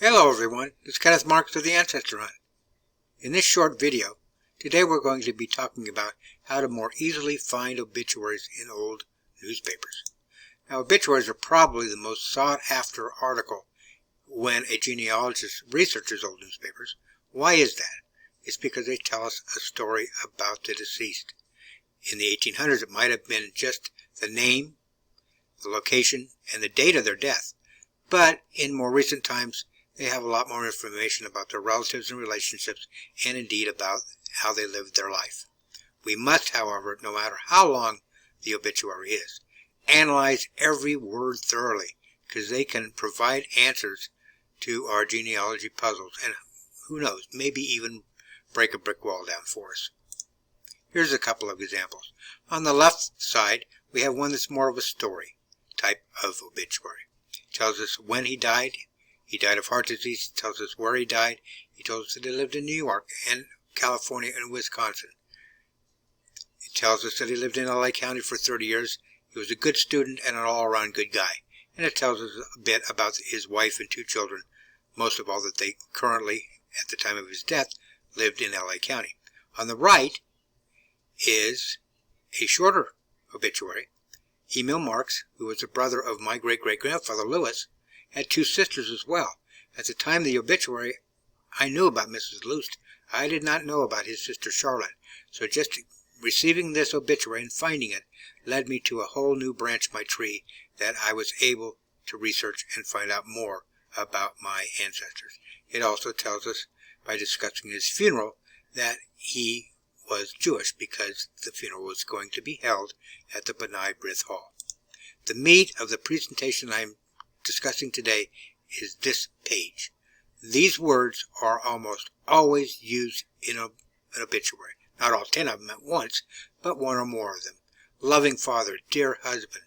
Hello everyone, this is Kenneth Marks of the Ancestor Hunt. In this short video, today we're going to be talking about how to more easily find obituaries in old newspapers. Now, obituaries are probably the most sought after article when a genealogist researches old newspapers. Why is that? It's because they tell us a story about the deceased. In the 1800s, it might have been just the name, the location, and the date of their death. But in more recent times, they have a lot more information about their relatives and relationships, and indeed about how they lived their life. We must, however, no matter how long the obituary is, analyze every word thoroughly, because they can provide answers to our genealogy puzzles, and who knows, maybe even break a brick wall down for us. Here's a couple of examples. On the left side, we have one that's more of a story type of obituary. It tells us when he died. He died of heart disease. It tells us where he died. He told us that he lived in New York and California and Wisconsin. It tells us that he lived in LA County for 30 years. He was a good student and an all-around good guy. And it tells us a bit about his wife and two children, most of all that they currently, at the time of his death, lived in LA County. On the right is a shorter obituary. Emil Marks, who was the brother of my great-great-grandfather Lewis, had two sisters as well. At the time of the obituary, I knew about Mrs. Loost. I did not know about his sister Charlotte. So just receiving this obituary and finding it led me to a whole new branch of my tree that I was able to research and find out more about my ancestors. It also tells us, by discussing his funeral, that he was Jewish because the funeral was going to be held at the B'nai B'rith Hall. The meat of the presentation I'm discussing today is this page. These words are almost always used in an obituary. Not all 10 of them at once, but one or more of them. Loving father, dear husband,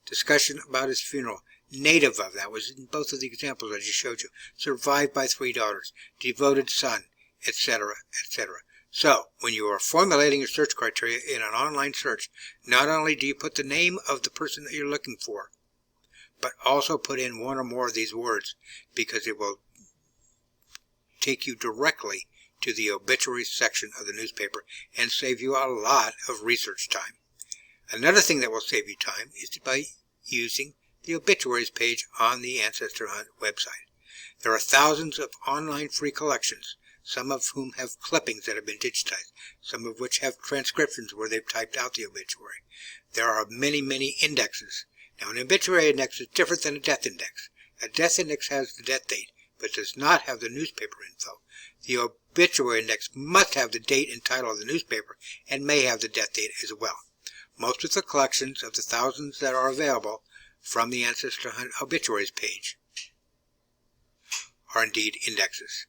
discussion about his funeral, native of, that was in both of the examples I just showed you, survived by 3 daughters, devoted son, etc., etc. So, when you are formulating your search criteria in an online search, not only do you put the name of the person that you're looking for, but also put in one or more of these words, because it will take you directly to the obituary section of the newspaper and save you a lot of research time. Another thing that will save you time is by using the obituaries page on the Ancestor Hunt website. There are thousands of online free collections, some of whom have clippings that have been digitized, some of which have transcriptions where they've typed out the obituary. There are many, many indexes. Now, an obituary index is different than a death index. A death index has the death date, but does not have the newspaper info. The obituary index must have the date and title of the newspaper, and may have the death date as well. Most of the collections of the thousands that are available from the Ancestor Hunt obituaries page are indeed indexes.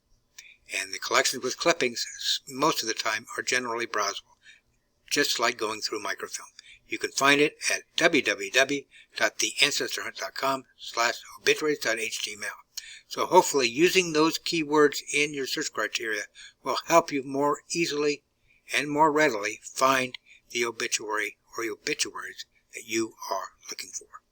And the collections with clippings, most of the time, are generally browsable, just like going through microfilm. You can find it at www.theancestorhunt.com/obituaries.html. So hopefully using those keywords in your search criteria will help you more easily and more readily find the obituary or obituaries that you are looking for.